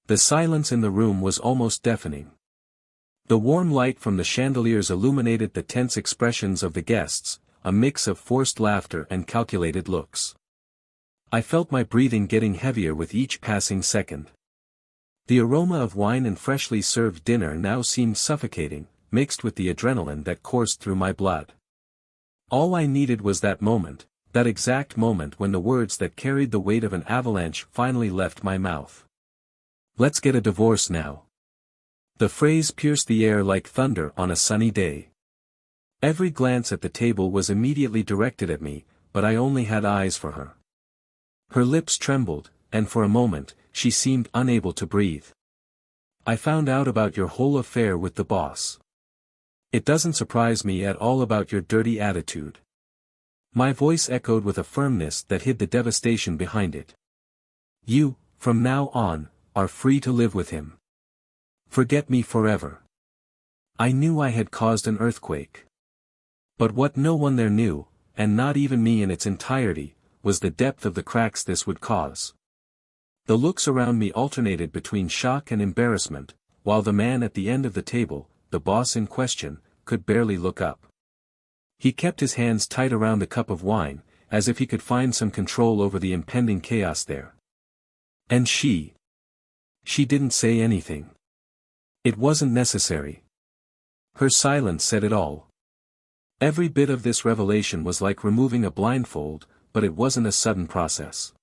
The silence in the room was almost deafening. The warm light from the chandeliers illuminated the tense expressions of the guests, a mix of forced laughter and calculated looks. I felt my breathing getting heavier with each passing second. The aroma of wine and freshly served dinner now seemed suffocating, mixed with the adrenaline that coursed through my blood. All I needed was that moment, that exact moment when the words that carried the weight of an avalanche finally left my mouth. "Let's get a divorce now." The phrase pierced the air like thunder on a sunny day. Every glance at the table was immediately directed at me, but I only had eyes for her. Her lips trembled, and for a moment, she seemed unable to breathe. "I found out about your whole affair with the boss. It doesn't surprise me at all about your dirty attitude." My voice echoed with a firmness that hid the devastation behind it. "You, from now on, are free to live with him. Forget me forever." I knew I had caused an earthquake. But what no one there knew, and not even me in its entirety, was the depth of the cracks this would cause. The looks around me alternated between shock and embarrassment, while the man at the end of the table, the boss in question, could barely look up. He kept his hands tight around a cup of wine, as if he could find some control over the impending chaos there. And she didn't say anything. It wasn't necessary. Her silence said it all. Every bit of this revelation was like removing a blindfold, but it wasn't a sudden process.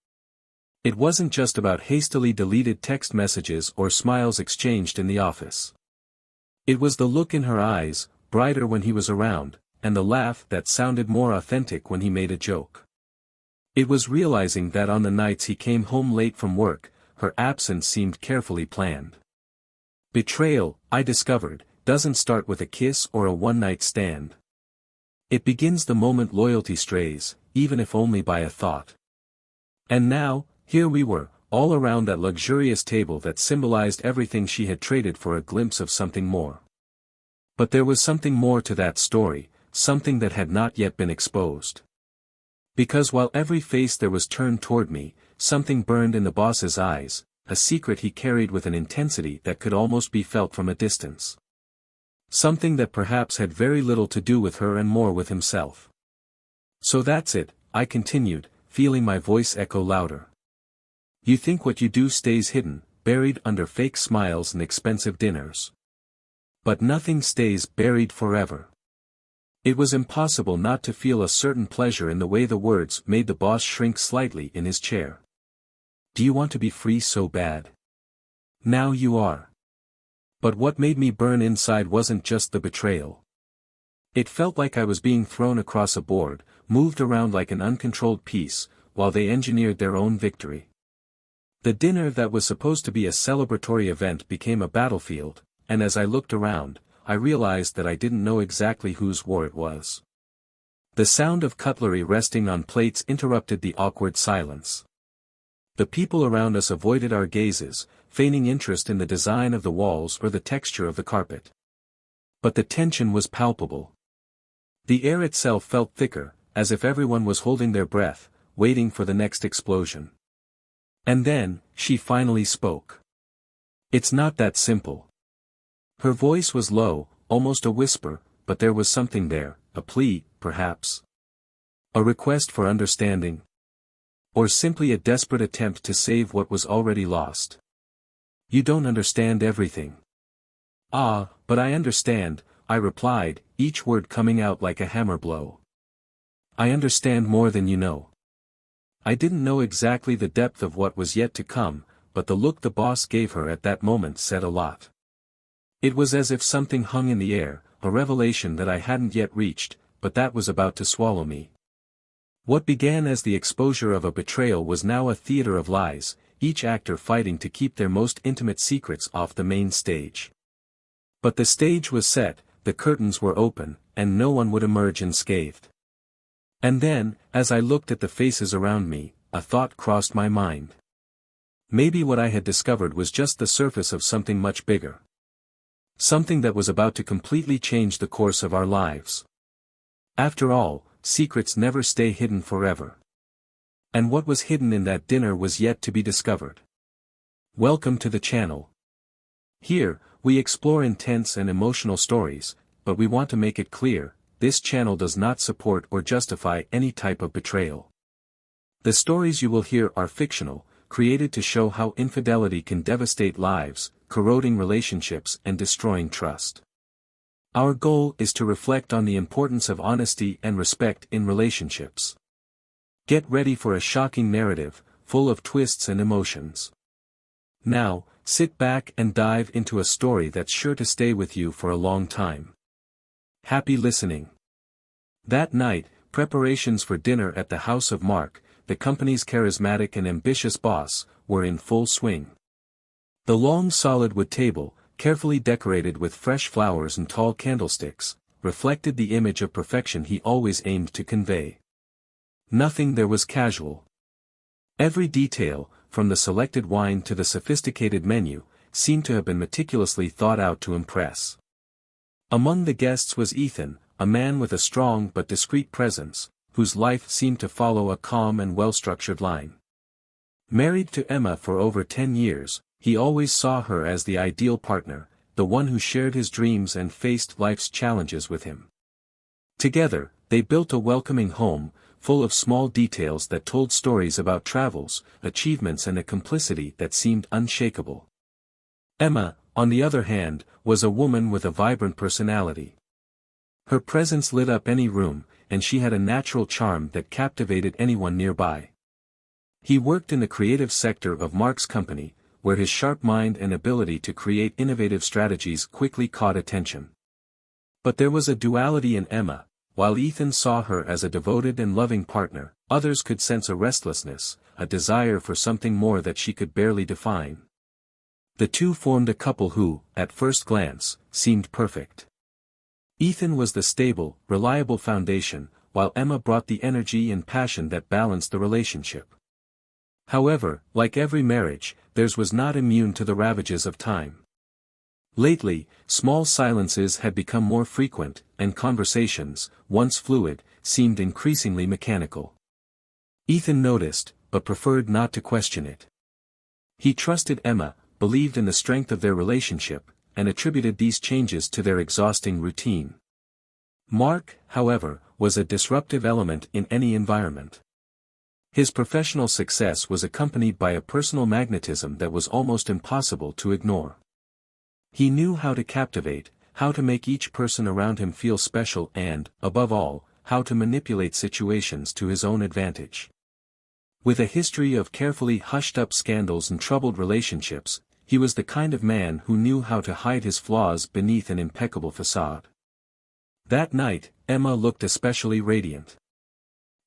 It wasn't just about hastily deleted text messages or smiles exchanged in the office. It was the look in her eyes, brighter when he was around, and the laugh that sounded more authentic when he made a joke. It was realizing that on the nights he came home late from work, her absence seemed carefully planned. Betrayal, I discovered, doesn't start with a kiss or a one-night stand. It begins the moment loyalty strays, even if only by a thought. And now, here we were, all around that luxurious table that symbolized everything she had traded for a glimpse of something more. But there was something more to that story, something that had not yet been exposed. Because while every face there was turned toward me, something burned in the boss's eyes, a secret he carried with an intensity that could almost be felt from a distance. Something that perhaps had very little to do with her and more with himself. "So that's it," I continued, feeling my voice echo louder. "You think what you do stays hidden, buried under fake smiles and expensive dinners. But nothing stays buried forever." It was impossible not to feel a certain pleasure in the way the words made the boss shrink slightly in his chair. "Do you want to be free so bad? Now you are." But what made me burn inside wasn't just the betrayal. It felt like I was being thrown across a board, moved around like an uncontrolled piece, while they engineered their own victory. The dinner that was supposed to be a celebratory event became a battlefield, and as I looked around, I realized that I didn't know exactly whose war it was. The sound of cutlery resting on plates interrupted the awkward silence. The people around us avoided our gazes, feigning interest in the design of the walls or the texture of the carpet. But the tension was palpable. The air itself felt thicker, as if everyone was holding their breath, waiting for the next explosion. And then, she finally spoke. "It's not that simple." Her voice was low, almost a whisper, but there was something there, a plea, perhaps. A request for understanding. Or simply a desperate attempt to save what was already lost. "You don't understand everything." "Ah, but I understand," I replied, each word coming out like a hammer blow. "I understand more than you know." I didn't know exactly the depth of what was yet to come, but the look the boss gave her at that moment said a lot. It was as if something hung in the air, a revelation that I hadn't yet reached, but that was about to swallow me. What began as the exposure of a betrayal was now a theater of lies, each actor fighting to keep their most intimate secrets off the main stage. But the stage was set, the curtains were open, and no one would emerge unscathed. And then, as I looked at the faces around me, a thought crossed my mind. Maybe what I had discovered was just the surface of something much bigger. Something that was about to completely change the course of our lives. After all, secrets never stay hidden forever. And what was hidden in that dinner was yet to be discovered. Welcome to the channel. Here, we explore intense and emotional stories, but we want to make it clear, this channel does not support or justify any type of betrayal. The stories you will hear are fictional, created to show how infidelity can devastate lives, corroding relationships and destroying trust. Our goal is to reflect on the importance of honesty and respect in relationships. Get ready for a shocking narrative, full of twists and emotions. Now, sit back and dive into a story that's sure to stay with you for a long time. Happy listening. That night, preparations for dinner at the house of Mark, the company's charismatic and ambitious boss, were in full swing. The long solid wood table, carefully decorated with fresh flowers and tall candlesticks, reflected the image of perfection he always aimed to convey. Nothing there was casual. Every detail, from the selected wine to the sophisticated menu, seemed to have been meticulously thought out to impress. Among the guests was Ethan, a man with a strong but discreet presence, whose life seemed to follow a calm and well-structured line. Married to Emma for over 10 years, he always saw her as the ideal partner, the one who shared his dreams and faced life's challenges with him. Together, they built a welcoming home, full of small details that told stories about travels, achievements and a complicity that seemed unshakable. Emma, on the other hand, was a woman with a vibrant personality. Her presence lit up any room, and she had a natural charm that captivated anyone nearby. He worked in the creative sector of Mark's company, where his sharp mind and ability to create innovative strategies quickly caught attention. But there was a duality in Emma. While Ethan saw her as a devoted and loving partner, others could sense a restlessness, a desire for something more that she could barely define. The two formed a couple who, at first glance, seemed perfect. Ethan was the stable, reliable foundation, while Emma brought the energy and passion that balanced the relationship. However, like every marriage, theirs was not immune to the ravages of time. Lately, small silences had become more frequent, and conversations, once fluid, seemed increasingly mechanical. Ethan noticed, but preferred not to question it. He trusted Emma, believed in the strength of their relationship, and attributed these changes to their exhausting routine. Mark, however, was a disruptive element in any environment. His professional success was accompanied by a personal magnetism that was almost impossible to ignore. He knew how to captivate, how to make each person around him feel special and, above all, how to manipulate situations to his own advantage. With a history of carefully hushed-up scandals and troubled relationships, he was the kind of man who knew how to hide his flaws beneath an impeccable facade. That night, Emma looked especially radiant.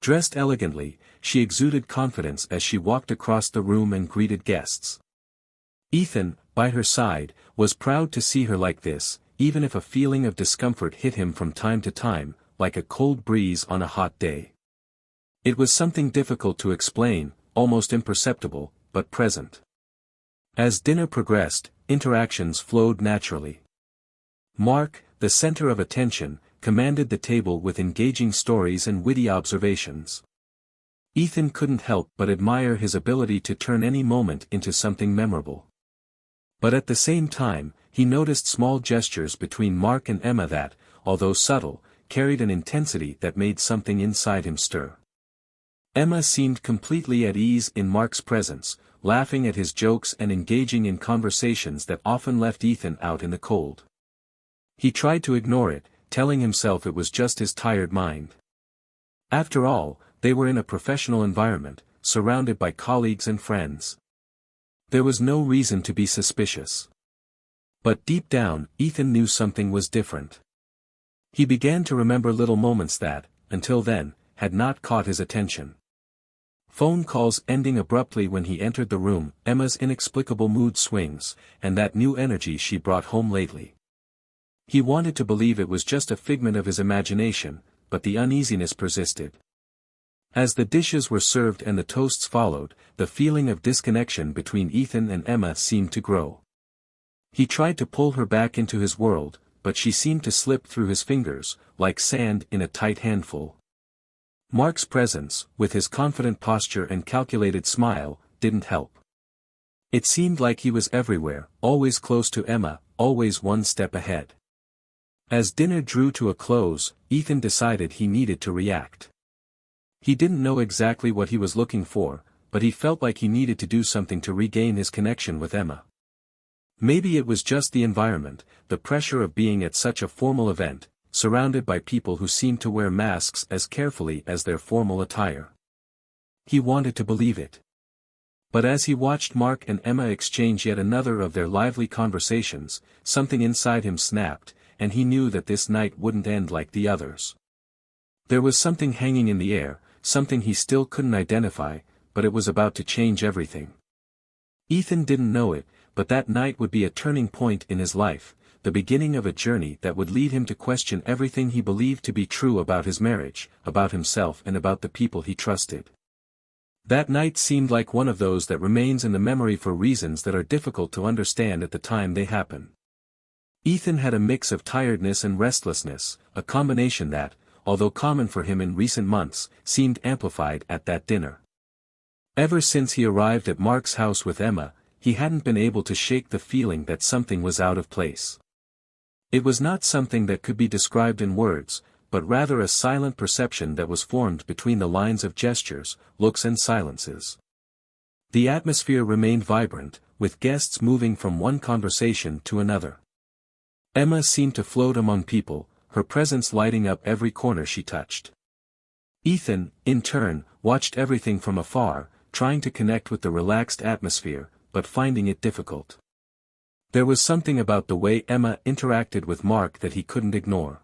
Dressed elegantly, she exuded confidence as she walked across the room and greeted guests. Ethan, by her side, was proud to see her like this, even if a feeling of discomfort hit him from time to time, like a cold breeze on a hot day. It was something difficult to explain, almost imperceptible, but present. As dinner progressed, interactions flowed naturally. Mark, the center of attention, commanded the table with engaging stories and witty observations. Ethan couldn't help but admire his ability to turn any moment into something memorable. But at the same time, he noticed small gestures between Mark and Emma that, although subtle, carried an intensity that made something inside him stir. Emma seemed completely at ease in Mark's presence, laughing at his jokes and engaging in conversations that often left Ethan out in the cold. He tried to ignore it, telling himself it was just his tired mind. After all, they were in a professional environment, surrounded by colleagues and friends. There was no reason to be suspicious. But deep down, Ethan knew something was different. He began to remember little moments that, until then, had not caught his attention. Phone calls ending abruptly when he entered the room, Emma's inexplicable mood swings, and that new energy she brought home lately. He wanted to believe it was just a figment of his imagination, but the uneasiness persisted. As the dishes were served and the toasts followed, the feeling of disconnection between Ethan and Emma seemed to grow. He tried to pull her back into his world, but she seemed to slip through his fingers, like sand in a tight handful. Mark's presence, with his confident posture and calculated smile, didn't help. It seemed like he was everywhere, always close to Emma, always one step ahead. As dinner drew to a close, Ethan decided he needed to react. He didn't know exactly what he was looking for, but he felt like he needed to do something to regain his connection with Emma. Maybe it was just the environment, the pressure of being at such a formal event, surrounded by people who seemed to wear masks as carefully as their formal attire. He wanted to believe it. But as he watched Mark and Emma exchange yet another of their lively conversations, something inside him snapped, and he knew that this night wouldn't end like the others. There was something hanging in the air, something he still couldn't identify, but it was about to change everything. Ethan didn't know it, but that night would be a turning point in his life, the beginning of a journey that would lead him to question everything he believed to be true about his marriage, about himself and about the people he trusted. That night seemed like one of those that remains in the memory for reasons that are difficult to understand at the time they happen. Ethan had a mix of tiredness and restlessness, a combination that, although common for him in recent months, seemed amplified at that dinner. Ever since he arrived at Mark's house with Emma, he hadn't been able to shake the feeling that something was out of place. It was not something that could be described in words, but rather a silent perception that was formed between the lines of gestures, looks and silences. The atmosphere remained vibrant, with guests moving from one conversation to another. Emma seemed to float among people, her presence lighting up every corner she touched. Ethan, in turn, watched everything from afar, trying to connect with the relaxed atmosphere, but finding it difficult. There was something about the way Emma interacted with Mark that he couldn't ignore.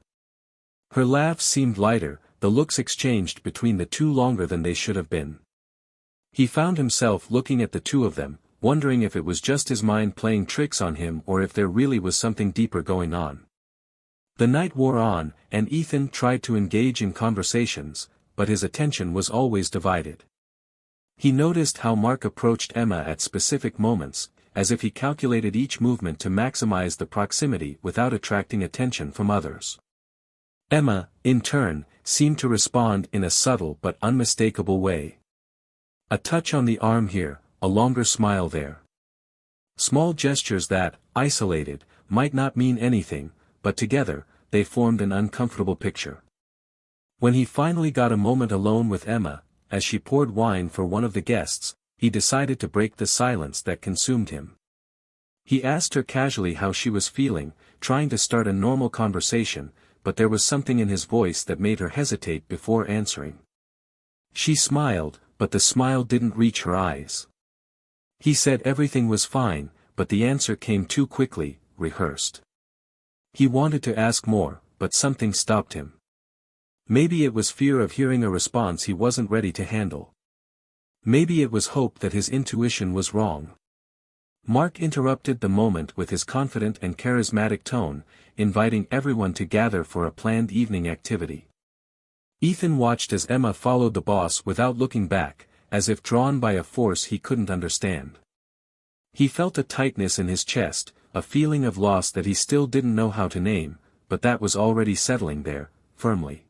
Her laughs seemed lighter, the looks exchanged between the two longer than they should have been. He found himself looking at the two of them, wondering if it was just his mind playing tricks on him or if there really was something deeper going on. The night wore on, and Ethan tried to engage in conversations, but his attention was always divided. He noticed how Mark approached Emma at specific moments, as if he calculated each movement to maximize the proximity without attracting attention from others. Emma, in turn, seemed to respond in a subtle but unmistakable way. A touch on the arm here, a longer smile there. Small gestures that, isolated, might not mean anything, but together, they formed an uncomfortable picture. When he finally got a moment alone with Emma, as she poured wine for one of the guests, he decided to break the silence that consumed him. He asked her casually how she was feeling, trying to start a normal conversation, but there was something in his voice that made her hesitate before answering. She smiled, but the smile didn't reach her eyes. He said everything was fine, but the answer came too quickly, rehearsed. He wanted to ask more, but something stopped him. Maybe it was fear of hearing a response he wasn't ready to handle. Maybe it was hope that his intuition was wrong. Mark interrupted the moment with his confident and charismatic tone, inviting everyone to gather for a planned evening activity. Ethan watched as Emma followed the boss without looking back, as if drawn by a force he couldn't understand. He felt a tightness in his chest, a feeling of loss that he still didn't know how to name, but that was already settling there, firmly.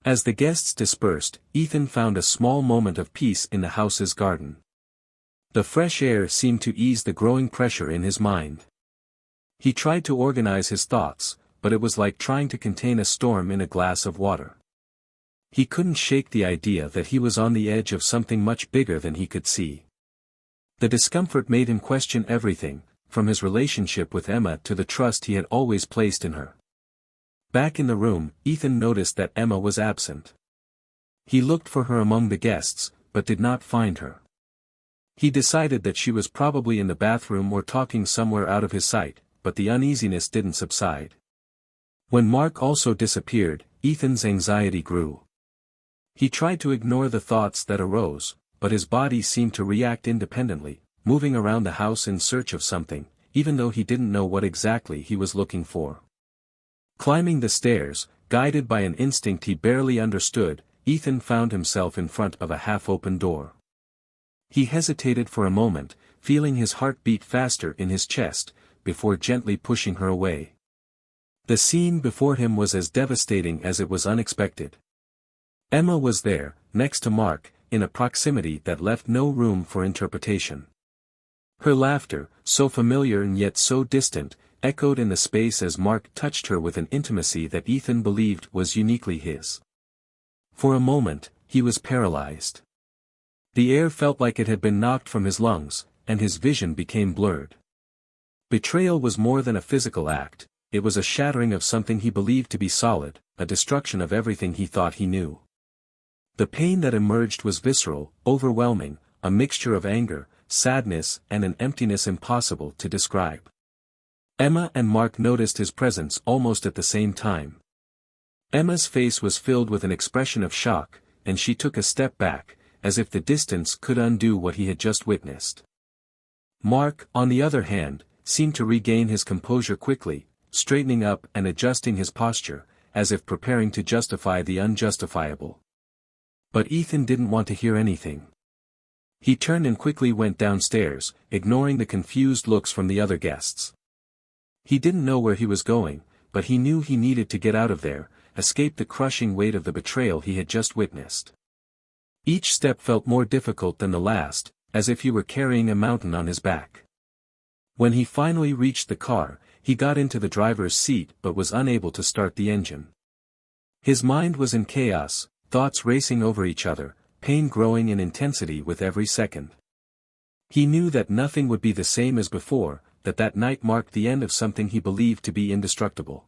As the guests dispersed, Ethan found a small moment of peace in the house's garden. The fresh air seemed to ease the growing pressure in his mind. He tried to organize his thoughts, but it was like trying to contain a storm in a glass of water. He couldn't shake the idea that he was on the edge of something much bigger than he could see. The discomfort made him question everything, from his relationship with Emma to the trust he had always placed in her. Back in the room, Ethan noticed that Emma was absent. He looked for her among the guests, but did not find her. He decided that she was probably in the bathroom or talking somewhere out of his sight, but the uneasiness didn't subside. When Mark also disappeared, Ethan's anxiety grew. He tried to ignore the thoughts that arose, but his body seemed to react independently, moving around the house in search of something, even though he didn't know what exactly he was looking for. Climbing the stairs, guided by an instinct he barely understood, Ethan found himself in front of a half-open door. He hesitated for a moment, feeling his heart beat faster in his chest, before gently pushing her away. The scene before him was as devastating as it was unexpected. Emma was there, next to Mark, in a proximity that left no room for interpretation. Her laughter, so familiar and yet so distant, echoed in the space as Mark touched her with an intimacy that Ethan believed was uniquely his. For a moment, he was paralyzed. The air felt like it had been knocked from his lungs, and his vision became blurred. Betrayal was more than a physical act, it was a shattering of something he believed to be solid, a destruction of everything he thought he knew. The pain that emerged was visceral, overwhelming, a mixture of anger, sadness, and an emptiness impossible to describe. Emma and Mark noticed his presence almost at the same time. Emma's face was filled with an expression of shock, and she took a step back, as if the distance could undo what he had just witnessed. Mark, on the other hand, seemed to regain his composure quickly, straightening up and adjusting his posture, as if preparing to justify the unjustifiable. But Ethan didn't want to hear anything. He turned and quickly went downstairs, ignoring the confused looks from the other guests. He didn't know where he was going, but he knew he needed to get out of there, escape the crushing weight of the betrayal he had just witnessed. Each step felt more difficult than the last, as if he were carrying a mountain on his back. When he finally reached the car, he got into the driver's seat but was unable to start the engine. His mind was in chaos, thoughts racing over each other, pain growing in intensity with every second. He knew that nothing would be the same as before, that night marked the end of something he believed to be indestructible.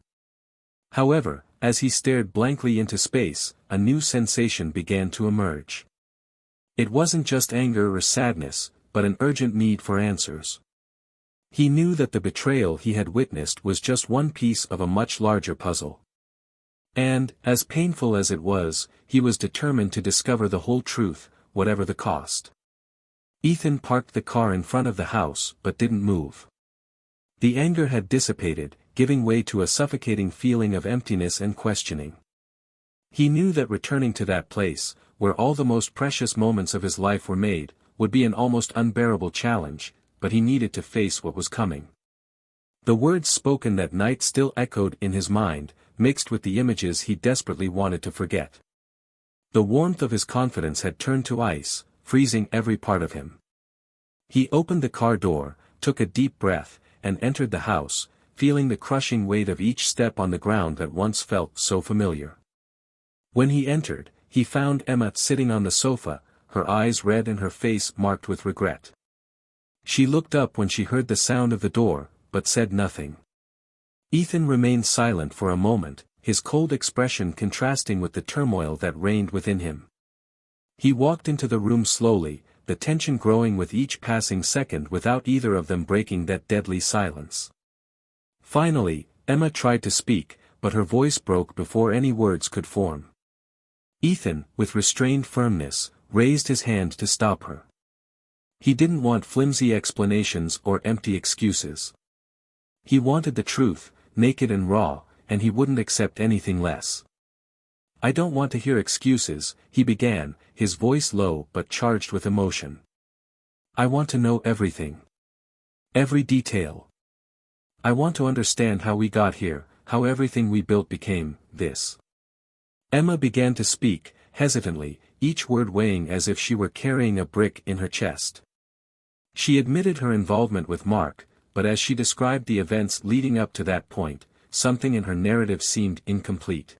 However, as he stared blankly into space, a new sensation began to emerge. It wasn't just anger or sadness, but an urgent need for answers. He knew that the betrayal he had witnessed was just one piece of a much larger puzzle. And, as painful as it was, he was determined to discover the whole truth, whatever the cost. Ethan parked the car in front of the house but didn't move. The anger had dissipated, giving way to a suffocating feeling of emptiness and questioning. He knew that returning to that place, where all the most precious moments of his life were made, would be an almost unbearable challenge, but he needed to face what was coming. The words spoken that night still echoed in his mind, mixed with the images he desperately wanted to forget. The warmth of his confidence had turned to ice, freezing every part of him. He opened the car door, took a deep breath, and entered the house, feeling the crushing weight of each step on the ground that once felt so familiar. When he entered, he found Emma sitting on the sofa, her eyes red and her face marked with regret. She looked up when she heard the sound of the door, but said nothing. Ethan remained silent for a moment, his cold expression contrasting with the turmoil that reigned within him. He walked into the room slowly, the tension growing with each passing second without either of them breaking that deadly silence. Finally, Emma tried to speak, but her voice broke before any words could form. Ethan, with restrained firmness, raised his hand to stop her. He didn't want flimsy explanations or empty excuses. He wanted the truth, naked and raw, and he wouldn't accept anything less. "I don't want to hear excuses," he began, his voice low but charged with emotion. "I want to know everything. Every detail. I want to understand how we got here, how everything we built became this." Emma began to speak, hesitantly, each word weighing as if she were carrying a brick in her chest. She admitted her involvement with Mark, but as she described the events leading up to that point, something in her narrative seemed incomplete.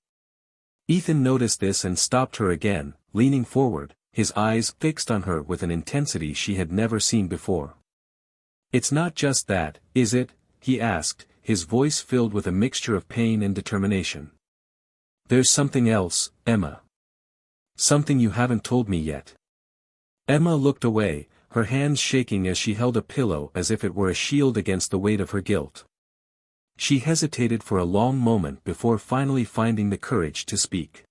Ethan noticed this and stopped her again, leaning forward, his eyes fixed on her with an intensity she had never seen before. "It's not just that, is it?" he asked, his voice filled with a mixture of pain and determination. "There's something else, Emma. Something you haven't told me yet." Emma looked away, her hands shaking as she held a pillow as if it were a shield against the weight of her guilt. She hesitated for a long moment before finally finding the courage to speak.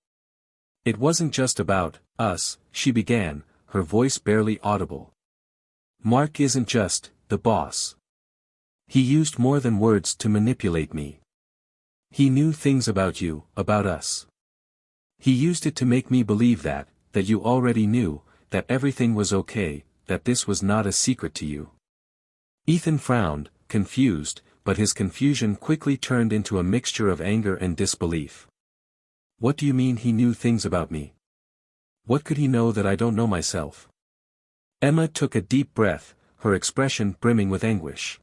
"It wasn't just about us," she began, her voice barely audible. "Mark isn't just the boss. He used more than words to manipulate me. He knew things about you, about us. He used it to make me believe that you already knew, that everything was okay, that this was not a secret to you." Ethan frowned, confused, but his confusion quickly turned into a mixture of anger and disbelief. "What do you mean he knew things about me? What could he know that I don't know myself?" Emma took a deep breath, her expression brimming with anguish.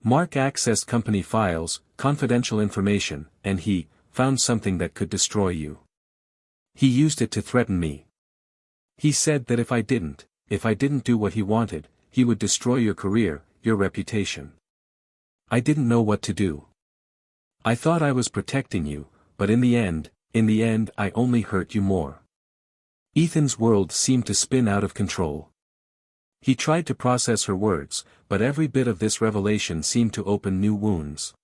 Mark accessed company files, confidential information, and he found something that could destroy you. He used it to threaten me. He said that if I didn't do what he wanted, he would destroy your career, your reputation. I didn't know what to do. I thought I was protecting you, but in the end, I only hurt you more. Ethan's world seemed to spin out of control. He tried to process her words, but every bit of this revelation seemed to open new wounds.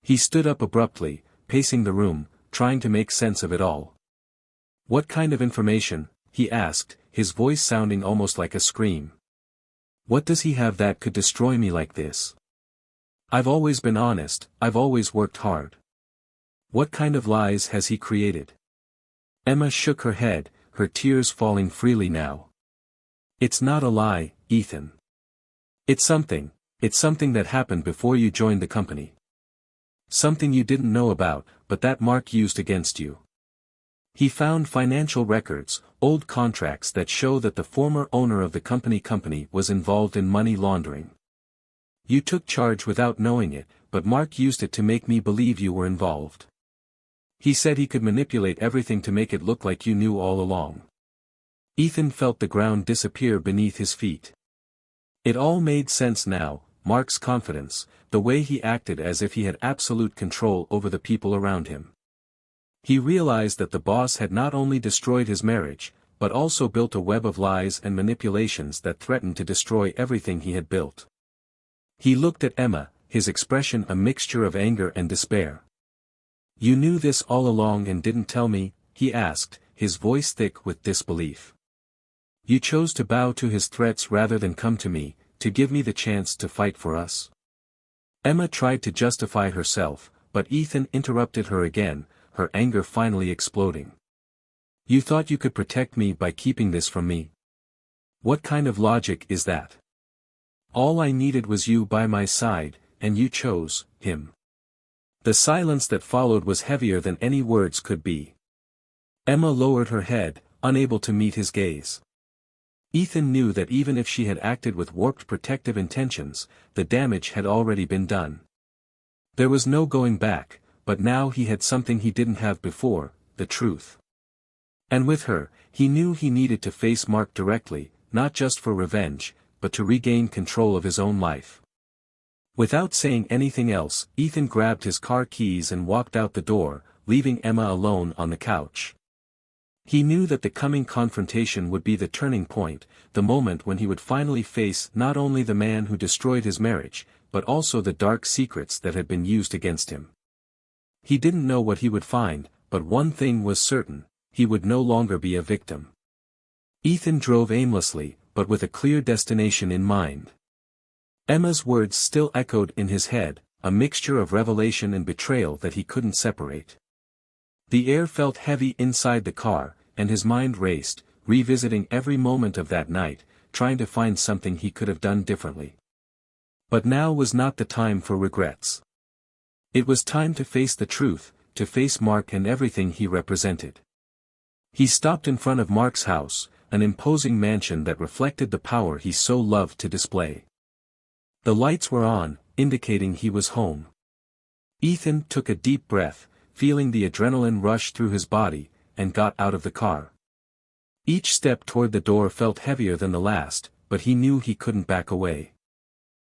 He stood up abruptly, pacing the room, trying to make sense of it all. "What kind of information?" he asked, his voice sounding almost like a scream. "What does he have that could destroy me like this? I've always been honest, I've always worked hard. What kind of lies has he created?" Emma shook her head, her tears falling freely now. "It's not a lie, Ethan. It's something that happened before you joined the company. Something you didn't know about, but that Mark used against you. He found financial records, old contracts that show that the former owner of the company was involved in money laundering. You took charge without knowing it, but Mark used it to make me believe you were involved. He said he could manipulate everything to make it look like you knew all along." Ethan felt the ground disappear beneath his feet. It all made sense now, Mark's confidence, the way he acted as if he had absolute control over the people around him. He realized that the boss had not only destroyed his marriage, but also built a web of lies and manipulations that threatened to destroy everything he had built. He looked at Emma, his expression a mixture of anger and despair. "You knew this all along and didn't tell me?" he asked, his voice thick with disbelief. "You chose to bow to his threats rather than come to me, to give me the chance to fight for us?" Emma tried to justify herself, but Ethan interrupted her again, her anger finally exploding. "You thought you could protect me by keeping this from me? What kind of logic is that? All I needed was you by my side, and you chose him." The silence that followed was heavier than any words could be. Emma lowered her head, unable to meet his gaze. Ethan knew that even if she had acted with warped protective intentions, the damage had already been done. There was no going back, but now he had something he didn't have before, the truth. And with her, he knew he needed to face Mark directly, not just for revenge, but to regain control of his own life. Without saying anything else, Ethan grabbed his car keys and walked out the door, leaving Emma alone on the couch. He knew that the coming confrontation would be the turning point, the moment when he would finally face not only the man who destroyed his marriage, but also the dark secrets that had been used against him. He didn't know what he would find, but one thing was certain, he would no longer be a victim. Ethan drove aimlessly, but with a clear destination in mind. Emma's words still echoed in his head, a mixture of revelation and betrayal that he couldn't separate. The air felt heavy inside the car, and his mind raced, revisiting every moment of that night, trying to find something he could have done differently. But now was not the time for regrets. It was time to face the truth, to face Mark and everything he represented. He stopped in front of Mark's house, an imposing mansion that reflected the power he so loved to display. The lights were on, indicating he was home. Ethan took a deep breath, feeling the adrenaline rush through his body, and got out of the car. Each step toward the door felt heavier than the last, but he knew he couldn't back away.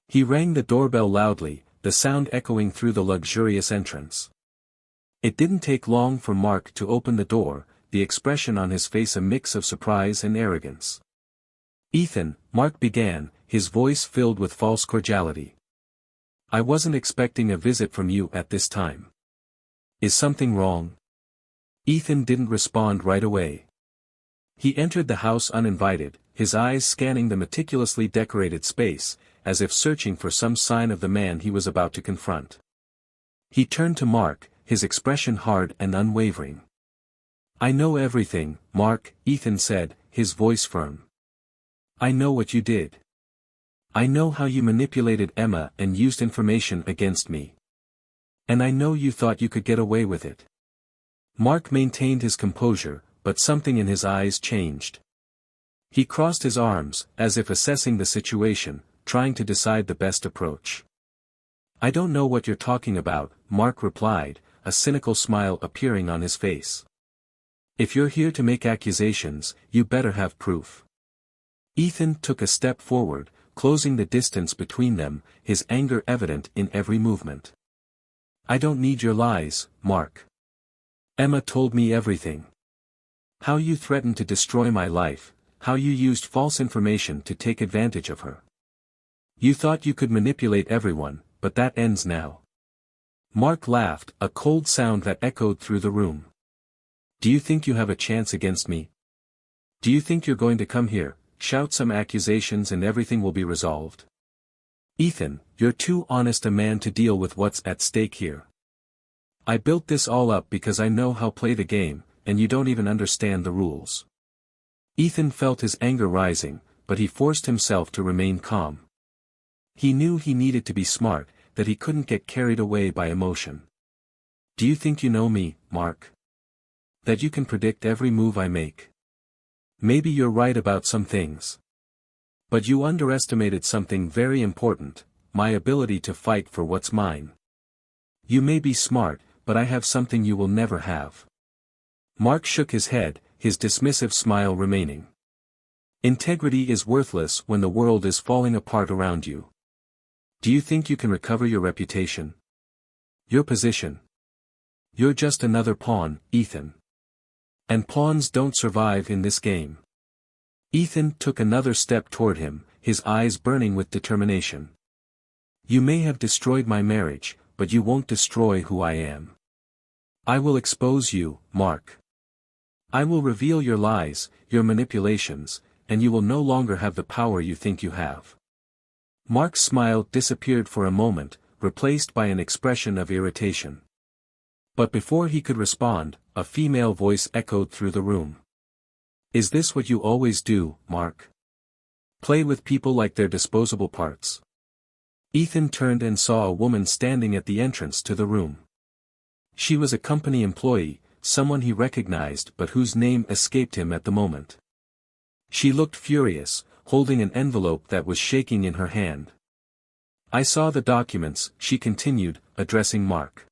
He rang the doorbell loudly, the sound echoing through the luxurious entrance. It didn't take long for Mark to open the door, the expression on his face a mix of surprise and arrogance. "Ethan," Mark began, his voice filled with false cordiality. "I wasn't expecting a visit from you at this time. Is something wrong?" Ethan didn't respond right away. He entered the house uninvited, his eyes scanning the meticulously decorated space, as if searching for some sign of the man he was about to confront. He turned to Mark, his expression hard and unwavering. "I know everything, Mark," Ethan said, his voice firm. "I know what you did. I know how you manipulated Emma and used information against me. And I know you thought you could get away with it." Mark maintained his composure, but something in his eyes changed. He crossed his arms, as if assessing the situation, trying to decide the best approach. "I don't know what you're talking about," Mark replied, a cynical smile appearing on his face. "If you're here to make accusations, you better have proof." Ethan took a step forward, closing the distance between them, his anger evident in every movement. "I don't need your lies, Mark. Emma told me everything. How you threatened to destroy my life, how you used false information to take advantage of her. You thought you could manipulate everyone, but that ends now." Mark laughed, a cold sound that echoed through the room. "Do you think you have a chance against me? Do you think you're going to come here, shout some accusations and everything will be resolved? Ethan, you're too honest a man to deal with what's at stake here. I built this all up because I know how to play the game, and you don't even understand the rules." Ethan felt his anger rising, but he forced himself to remain calm. He knew he needed to be smart, that he couldn't get carried away by emotion. "Do you think you know me, Mark? That you can predict every move I make? Maybe you're right about some things. But you underestimated something very important, my ability to fight for what's mine. You may be smart, but I have something you will never have." Mark shook his head, his dismissive smile remaining. "Integrity is worthless when the world is falling apart around you. Do you think you can recover your reputation? Your position? You're just another pawn, Ethan. And pawns don't survive in this game." Ethan took another step toward him, his eyes burning with determination. "You may have destroyed my marriage, but you won't destroy who I am. I will expose you, Mark. I will reveal your lies, your manipulations, and you will no longer have the power you think you have." Mark's smile disappeared for a moment, replaced by an expression of irritation. But before he could respond, a female voice echoed through the room. "Is this what you always do, Mark? Play with people like they're disposable parts?" Ethan turned and saw a woman standing at the entrance to the room. She was a company employee, someone he recognized but whose name escaped him at the moment. She looked furious, holding an envelope that was shaking in her hand. "I saw the documents," she continued, addressing Mark.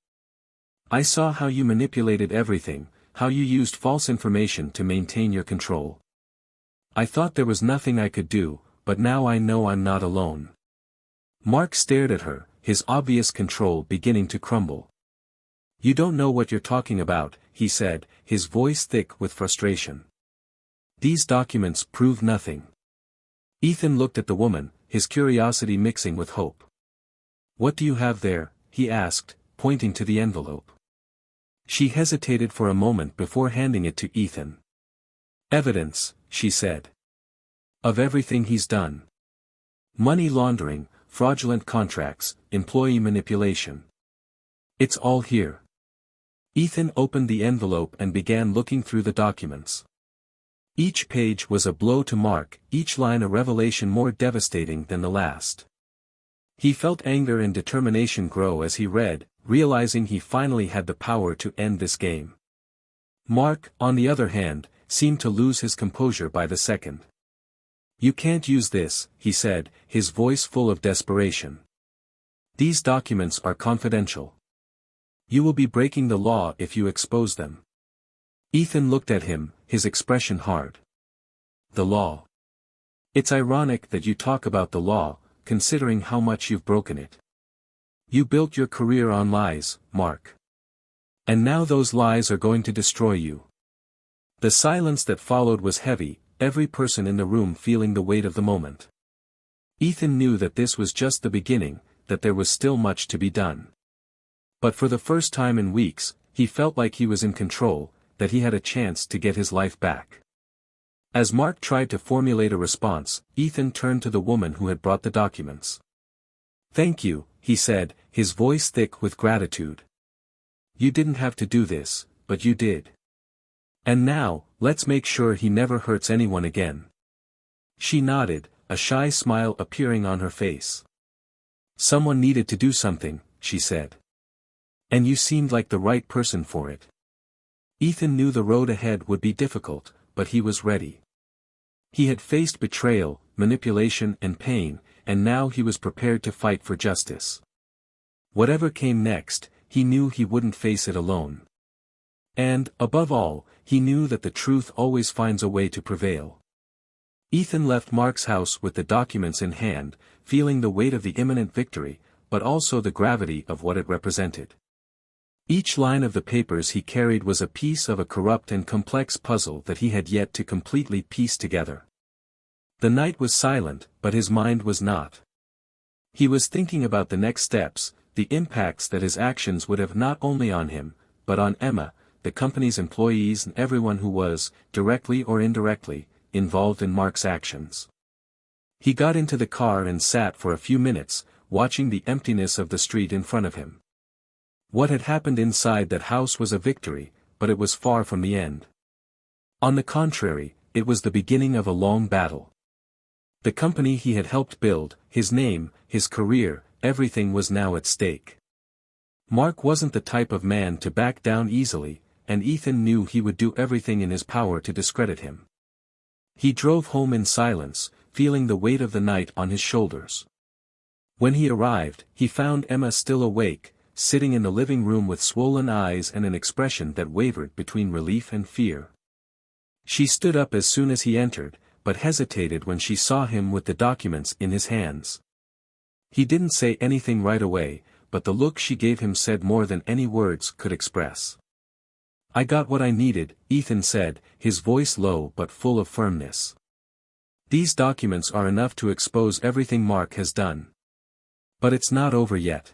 "I saw how you manipulated everything, how you used false information to maintain your control. I thought there was nothing I could do, but now I know I'm not alone." Mark stared at her, his obvious control beginning to crumble. "You don't know what you're talking about," he said, his voice thick with frustration. "These documents prove nothing." Ethan looked at the woman, his curiosity mixing with hope. "What do you have there?" he asked, pointing to the envelope. She hesitated for a moment before handing it to Ethan. "Evidence," she said. "Of everything he's done. Money laundering, fraudulent contracts, employee manipulation. It's all here." Ethan opened the envelope and began looking through the documents. Each page was a blow to Mark, each line a revelation more devastating than the last. He felt anger and determination grow as he read, realizing he finally had the power to end this game. Mark, on the other hand, seemed to lose his composure by the second. "You can't use this," he said, his voice full of desperation. "These documents are confidential. You will be breaking the law if you expose them." Ethan looked at him, his expression hard. "The law? It's ironic that you talk about the law, considering how much you've broken it. You built your career on lies, Mark. And now those lies are going to destroy you." The silence that followed was heavy, every person in the room feeling the weight of the moment. Ethan knew that this was just the beginning, that there was still much to be done. But for the first time in weeks, he felt like he was in control, that he had a chance to get his life back. As Mark tried to formulate a response, Ethan turned to the woman who had brought the documents. "Thank you," he said, his voice thick with gratitude. "You didn't have to do this, but you did. And now, let's make sure he never hurts anyone again." She nodded, a shy smile appearing on her face. "Someone needed to do something," she said. "And you seemed like the right person for it." Ethan knew the road ahead would be difficult, but he was ready. He had faced betrayal, manipulation and pain, and now he was prepared to fight for justice. Whatever came next, he knew he wouldn't face it alone. And, above all, he knew that the truth always finds a way to prevail. Ethan left Mark's house with the documents in hand, feeling the weight of the imminent victory, but also the gravity of what it represented. Each line of the papers he carried was a piece of a corrupt and complex puzzle that he had yet to completely piece together. The night was silent, but his mind was not. He was thinking about the next steps, the impacts that his actions would have not only on him, but on Emma, the company's employees and everyone who was, directly or indirectly, involved in Mark's actions. He got into the car and sat for a few minutes, watching the emptiness of the street in front of him. What had happened inside that house was a victory, but it was far from the end. On the contrary, it was the beginning of a long battle. The company he had helped build, his name, his career, everything was now at stake. Mark wasn't the type of man to back down easily, and Ethan knew he would do everything in his power to discredit him. He drove home in silence, feeling the weight of the night on his shoulders. When he arrived, he found Emma still awake, sitting in the living room with swollen eyes and an expression that wavered between relief and fear. She stood up as soon as he entered, but hesitated when she saw him with the documents in his hands. He didn't say anything right away, but the look she gave him said more than any words could express. "I got what I needed," Ethan said, his voice low but full of firmness. "These documents are enough to expose everything Mark has done. But it's not over yet.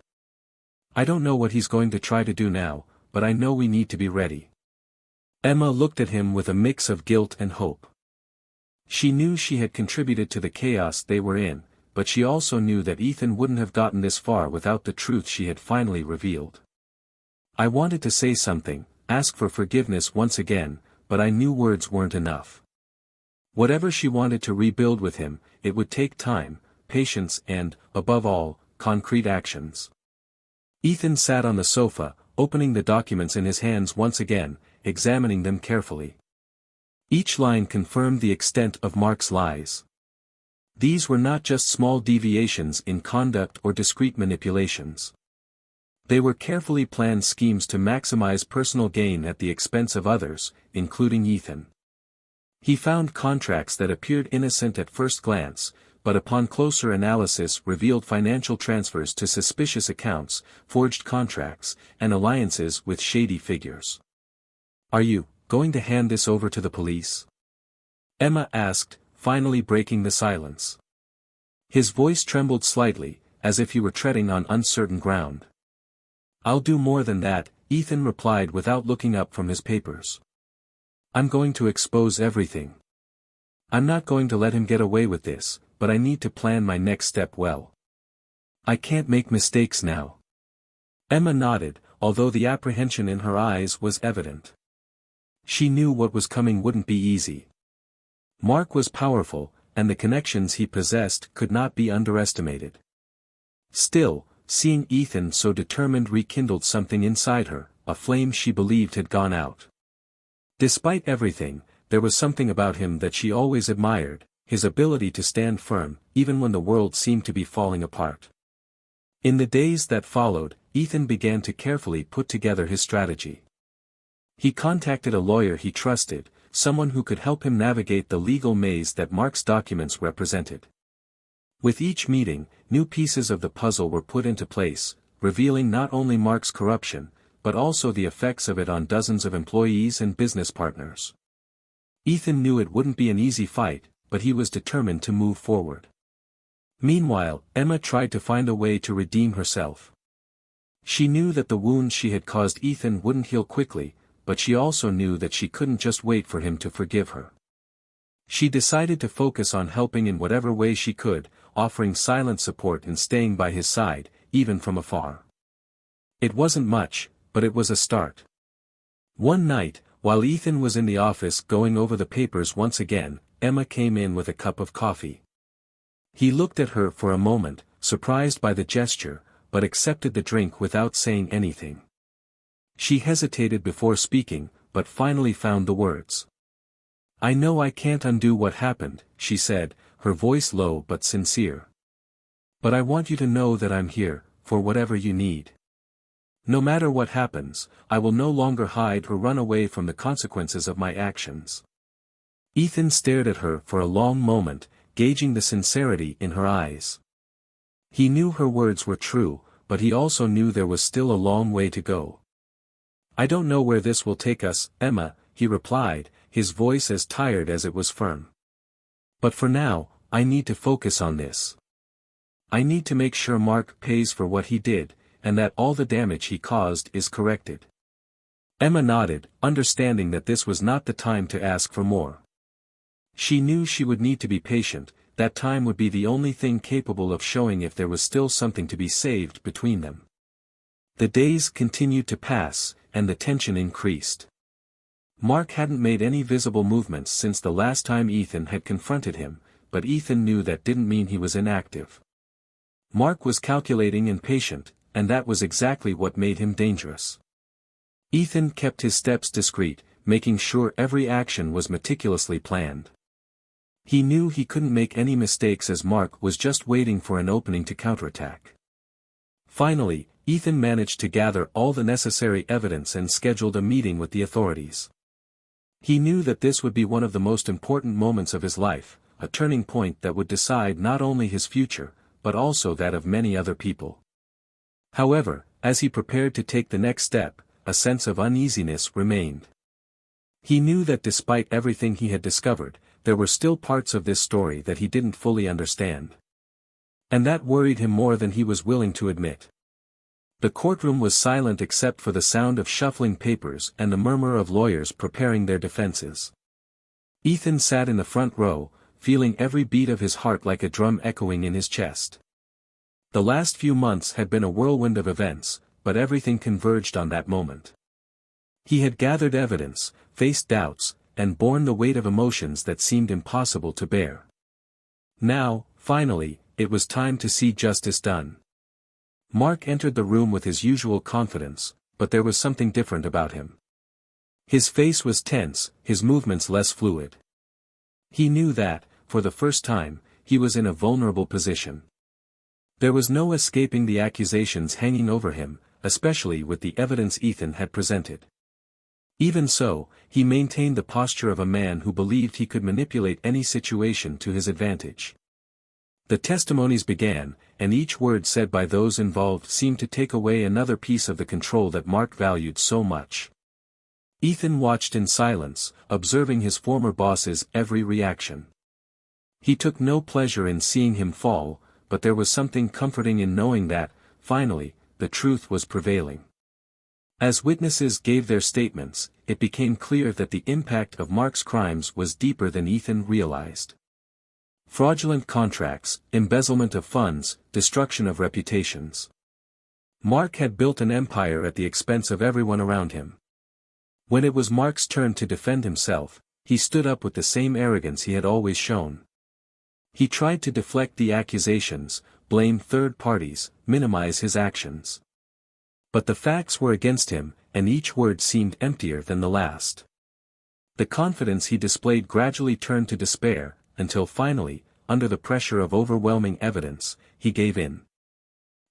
I don't know what he's going to try to do now, but I know we need to be ready." Emma looked at him with a mix of guilt and hope. She knew she had contributed to the chaos they were in, but she also knew that Ethan wouldn't have gotten this far without the truth she had finally revealed. "I wanted to say something, ask for forgiveness once again, but I knew words weren't enough." Whatever she wanted to rebuild with him, it would take time, patience and, above all, concrete actions. Ethan sat on the sofa, opening the documents in his hands once again, examining them carefully. Each line confirmed the extent of Mark's lies. These were not just small deviations in conduct or discreet manipulations. They were carefully planned schemes to maximize personal gain at the expense of others, including Ethan. He found contracts that appeared innocent at first glance, but upon closer analysis revealed financial transfers to suspicious accounts, forged contracts, and alliances with shady figures. "Are you going to hand this over to the police?" Emma asked, finally breaking the silence. His voice trembled slightly, as if he were treading on uncertain ground. "I'll do more than that," Ethan replied without looking up from his papers. "I'm going to expose everything. I'm not going to let him get away with this, but I need to plan my next step well. I can't make mistakes now." Emma nodded, although the apprehension in her eyes was evident. She knew what was coming wouldn't be easy. Mark was powerful, and the connections he possessed could not be underestimated. Still, seeing Ethan so determined rekindled something inside her, a flame she believed had gone out. Despite everything, there was something about him that she always admired, his ability to stand firm, even when the world seemed to be falling apart. In the days that followed, Ethan began to carefully put together his strategy. He contacted a lawyer he trusted, someone who could help him navigate the legal maze that Mark's documents represented. With each meeting, new pieces of the puzzle were put into place, revealing not only Mark's corruption, but also the effects of it on dozens of employees and business partners. Ethan knew it wouldn't be an easy fight, but he was determined to move forward. Meanwhile, Emma tried to find a way to redeem herself. She knew that the wounds she had caused Ethan wouldn't heal quickly, but she also knew that she couldn't just wait for him to forgive her. She decided to focus on helping in whatever way she could, offering silent support and staying by his side, even from afar. It wasn't much, but it was a start. One night, while Ethan was in the office going over the papers once again, Emma came in with a cup of coffee. He looked at her for a moment, surprised by the gesture, but accepted the drink without saying anything. She hesitated before speaking, but finally found the words. "I know I can't undo what happened," she said, her voice low but sincere. "But I want you to know that I'm here, for whatever you need. No matter what happens, I will no longer hide or run away from the consequences of my actions." Ethan stared at her for a long moment, gauging the sincerity in her eyes. He knew her words were true, but he also knew there was still a long way to go. "I don't know where this will take us, Emma," he replied, his voice as tired as it was firm. "But for now, I need to focus on this. I need to make sure Mark pays for what he did, and that all the damage he caused is corrected." Emma nodded, understanding that this was not the time to ask for more. She knew she would need to be patient, that time would be the only thing capable of showing if there was still something to be saved between them. The days continued to pass, and the tension increased. Mark hadn't made any visible movements since the last time Ethan had confronted him, but Ethan knew that didn't mean he was inactive. Mark was calculating and patient, and that was exactly what made him dangerous. Ethan kept his steps discreet, making sure every action was meticulously planned. He knew he couldn't make any mistakes as Mark was just waiting for an opening to counterattack. Finally, Ethan managed to gather all the necessary evidence and scheduled a meeting with the authorities. He knew that this would be one of the most important moments of his life, a turning point that would decide not only his future, but also that of many other people. However, as he prepared to take the next step, a sense of uneasiness remained. He knew that despite everything he had discovered, there were still parts of this story that he didn't fully understand. And that worried him more than he was willing to admit. The courtroom was silent except for the sound of shuffling papers and the murmur of lawyers preparing their defenses. Ethan sat in the front row, feeling every beat of his heart like a drum echoing in his chest. The last few months had been a whirlwind of events, but everything converged on that moment. He had gathered evidence, faced doubts, and borne the weight of emotions that seemed impossible to bear. Now, finally, it was time to see justice done. Mark entered the room with his usual confidence, but there was something different about him. His face was tense, his movements less fluid. He knew that, for the first time, he was in a vulnerable position. There was no escaping the accusations hanging over him, especially with the evidence Ethan had presented. Even so, he maintained the posture of a man who believed he could manipulate any situation to his advantage. The testimonies began, and each word said by those involved seemed to take away another piece of the control that Mark valued so much. Ethan watched in silence, observing his former boss's every reaction. He took no pleasure in seeing him fall, but there was something comforting in knowing that, finally, the truth was prevailing. As witnesses gave their statements, it became clear that the impact of Mark's crimes was deeper than Ethan realized. Fraudulent contracts, embezzlement of funds, destruction of reputations. Mark had built an empire at the expense of everyone around him. When it was Mark's turn to defend himself, he stood up with the same arrogance he had always shown. He tried to deflect the accusations, blame third parties, minimize his actions. But the facts were against him, and each word seemed emptier than the last. The confidence he displayed gradually turned to despair, until finally, under the pressure of overwhelming evidence, he gave in.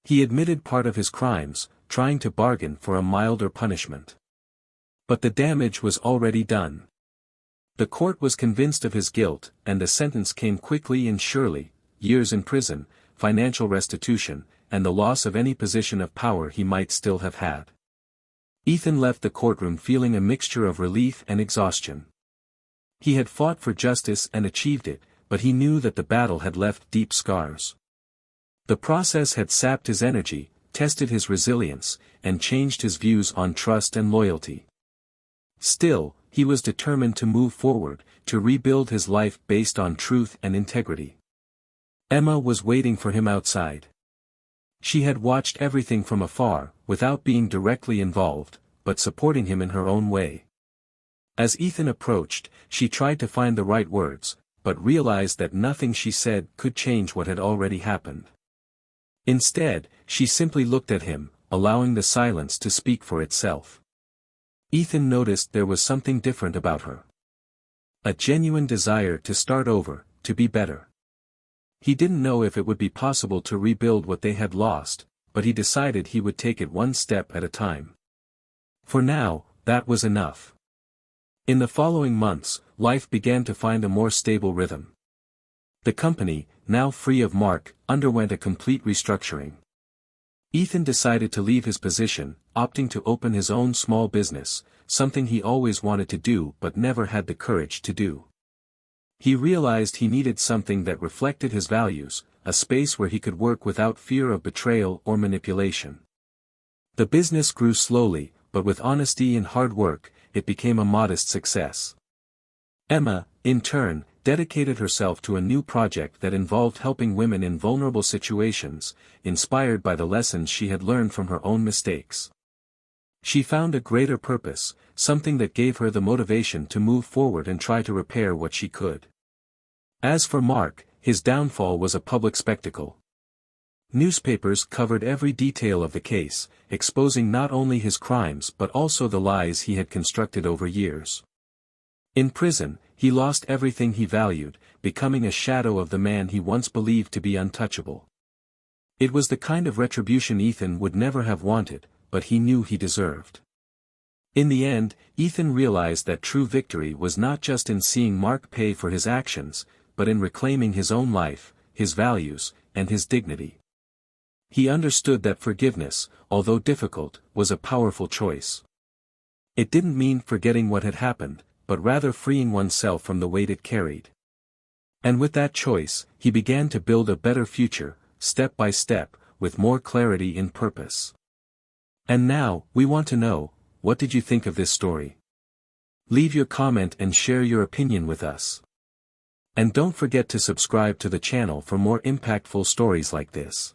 He admitted part of his crimes, trying to bargain for a milder punishment. But the damage was already done. The court was convinced of his guilt, and the sentence came quickly and surely: years in prison, financial restitution, and the loss of any position of power he might still have had. Ethan left the courtroom feeling a mixture of relief and exhaustion. He had fought for justice and achieved it, but he knew that the battle had left deep scars. The process had sapped his energy, tested his resilience, and changed his views on trust and loyalty. Still, he was determined to move forward, to rebuild his life based on truth and integrity. Emma was waiting for him outside. She had watched everything from afar, without being directly involved, but supporting him in her own way. As Ethan approached, she tried to find the right words, but realized that nothing she said could change what had already happened. Instead, she simply looked at him, allowing the silence to speak for itself. Ethan noticed there was something different about her. A genuine desire to start over, to be better. He didn't know if it would be possible to rebuild what they had lost, but he decided he would take it one step at a time. For now, that was enough. In the following months, life began to find a more stable rhythm. The company, now free of Mark, underwent a complete restructuring. Ethan decided to leave his position, opting to open his own small business, something he always wanted to do but never had the courage to do. He realized he needed something that reflected his values, a space where he could work without fear of betrayal or manipulation. The business grew slowly, but with honesty and hard work, it became a modest success. Emma, in turn, dedicated herself to a new project that involved helping women in vulnerable situations, inspired by the lessons she had learned from her own mistakes. She found a greater purpose, something that gave her the motivation to move forward and try to repair what she could. As for Mark, his downfall was a public spectacle. Newspapers covered every detail of the case, exposing not only his crimes but also the lies he had constructed over years. In prison, he lost everything he valued, becoming a shadow of the man he once believed to be untouchable. It was the kind of retribution Ethan would never have wanted, but he knew he deserved. In the end, Ethan realized that true victory was not just in seeing Mark pay for his actions, but in reclaiming his own life, his values, and his dignity. He understood that forgiveness, although difficult, was a powerful choice. It didn't mean forgetting what had happened, but rather freeing oneself from the weight it carried. And with that choice, he began to build a better future, step by step, with more clarity and purpose. And now, we want to know, what did you think of this story? Leave your comment and share your opinion with us. And don't forget to subscribe to the channel for more impactful stories like this.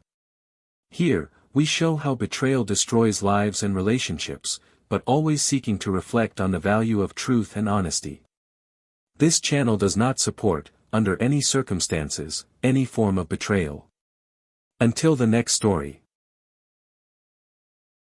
Here, we show how betrayal destroys lives and relationships, but always seeking to reflect on the value of truth and honesty. This channel does not support, under any circumstances, any form of betrayal. Until the next story.